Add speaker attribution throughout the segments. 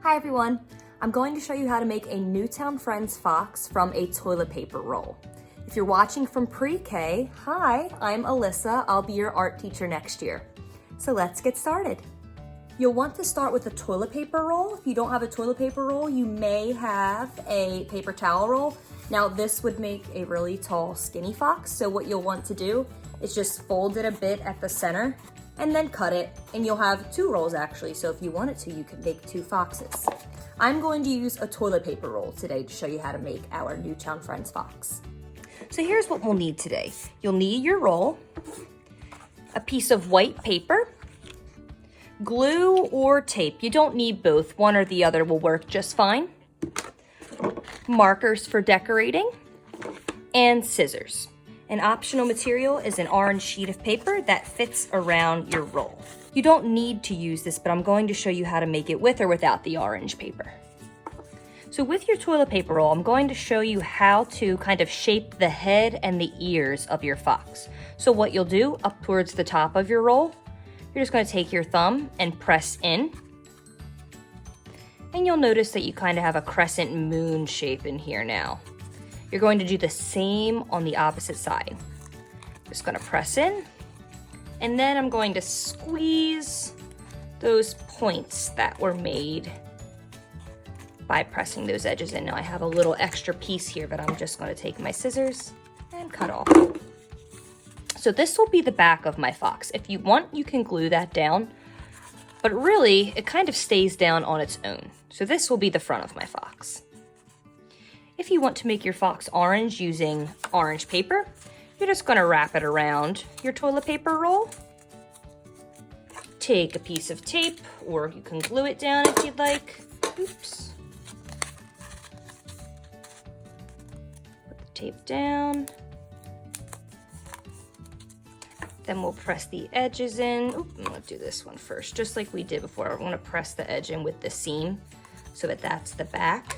Speaker 1: Hi everyone! I'm going to show you how to make a Newtown Friends fox from a toilet paper roll. If you're watching from pre-K, hi, I'm Alyssa. I'll be your art teacher next year. So let's get started. You'll want to start with a toilet paper roll. If you don't have a toilet paper roll, you may have a paper towel roll. Now this would make a really tall, skinny fox. So what you'll want to do is just fold it a bit at the center and then cut it, and you'll have two rolls actually. So if you wanted to, you could make two foxes. I'm going to use a toilet paper roll today to show you how to make our Newtown Friends fox. So here's what we'll need today. You'll need your roll, a piece of white paper, glue or tape. You don't need both, one or the other will work just fine. Markers for decorating, and scissors. An optional material is an orange sheet of paper that fits around your roll. You don't need to use this, but I'm going to show you how to make it with or without the orange paper. So with your toilet paper roll, I'm going to show you how to kind of shape the head and the ears of your fox. So what you'll do, up towards the top of your roll, you're just going to take your thumb and press in. And you'll notice that you kind of have a crescent moon shape in here now. You're going to do the same on the opposite side. Just going to press in, and then I'm going to squeeze those points that were made by pressing those edges in. Now I have a little extra piece here, but I'm just going to take my scissors and cut off. So this will be the back of my fox. If you want, you can glue that down, but really it kind of stays down on its own. So this will be the front of my fox. If you want to make your fox orange using orange paper, you're just going to wrap it around your toilet paper roll. Take a piece of tape, or you can glue it down if you'd like. Oops. Put the tape down. Then we'll press the edges in. Oop, I'm going to do this one first, just like we did before. I want to press the edge in with the seam so that that's the back.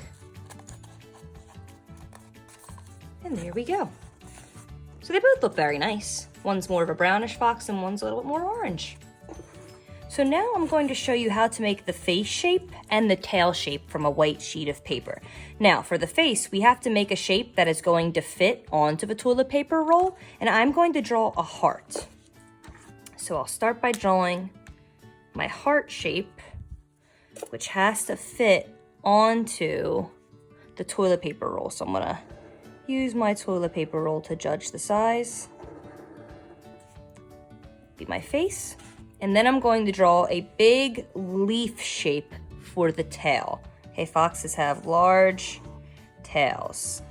Speaker 1: And there we go. So they both look very nice. One's more of a brownish fox and one's a little bit more orange. So now I'm going to show you how to make the face shape and the tail shape from a white sheet of paper. Now for the face, we have to make a shape that is going to fit onto the toilet paper roll, and I'm going to draw a heart. So I'll start by drawing my heart shape, which has to fit onto the toilet paper roll. So I'm gonna use my toilet paper roll to judge the size. Be my face. And then I'm going to draw a big leaf shape for the tail. Okay, foxes have large tails.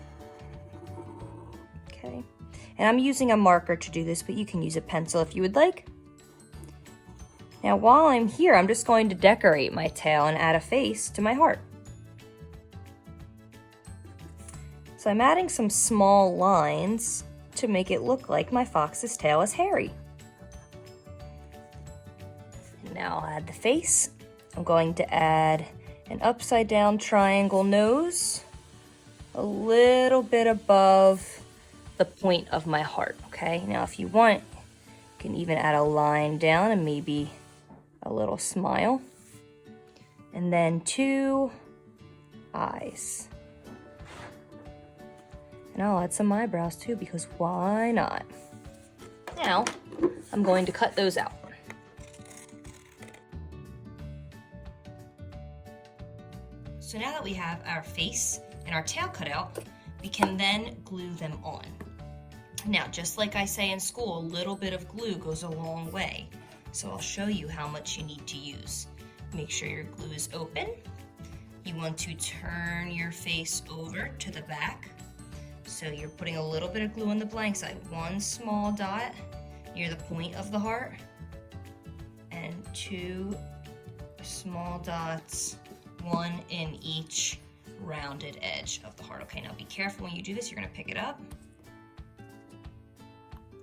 Speaker 1: Okay, and I'm using a marker to do this, but you can use a pencil if you would like. Now while I'm here, I'm just going to decorate my tail and add a face to my heart. So I'm adding some small lines to make it look like my fox's tail is hairy. And now I'll add the face. I'm going to add an upside down triangle nose a little bit above the point of my heart, okay? Now if you want, you can even add a line down and maybe a little smile. And then two eyes. And I'll add some eyebrows too, because why not? Now, I'm going to cut those out. So now that we have our face and our tail cut out, we can then glue them on. Now, just like I say in school, a little bit of glue goes a long way. So I'll show you how much you need to use. Make sure your glue is open. You want to turn your face over to the back. So you're putting a little bit of glue on the blank side, one small dot near the point of the heart, and two small dots, one in each rounded edge of the heart. Okay, now be careful when you do this. You're gonna pick it up,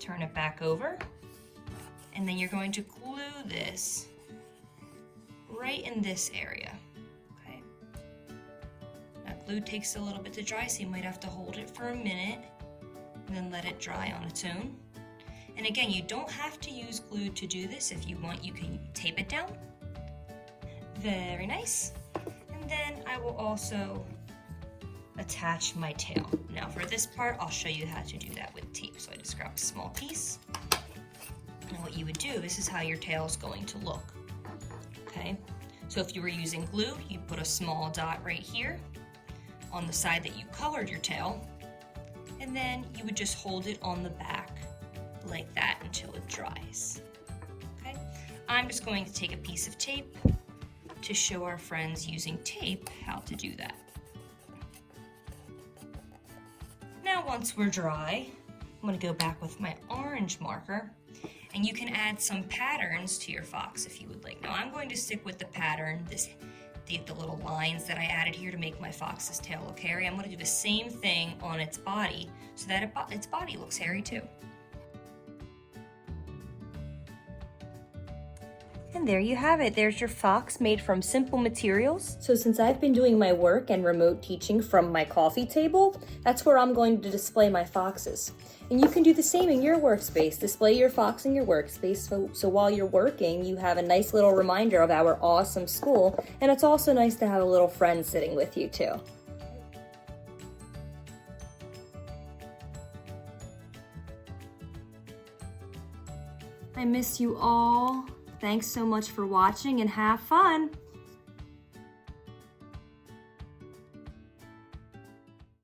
Speaker 1: turn it back over, and then you're going to glue this right in this area. Glue takes a little bit to dry, so you might have to hold it for a minute and then let it dry on its own. And again, you don't have to use glue to do this. If you want, you can tape it down. Very nice. And I will also attach my tail. Now for this part, I'll show you how to do that with tape. So I just grabbed a small piece. And what you would do, this is how your tail is going to look, okay? So if you were using glue, you'd put a small dot right here on the side that you colored your tail, and then you would just hold it on the back like that until it dries, okay? I'm just going to take a piece of tape to show our friends using tape how to do that. Now once we're dry, I'm gonna go back with my orange marker, and you can add some patterns to your fox if you would like. Now I'm going to stick with the pattern, the little lines that I added here to make my fox's tail look hairy. I'm gonna do the same thing on its body so that its body looks hairy too. And there you have it. There's your fox made from simple materials. So since I've been doing my work and remote teaching from my coffee table, that's where I'm going to display my foxes. And you can do the same in your workspace. Display your fox in your workspace so while you're working, you have a nice little reminder of our awesome school. And it's also nice to have a little friend sitting with you too. I miss you all. Thanks so much for watching and have fun!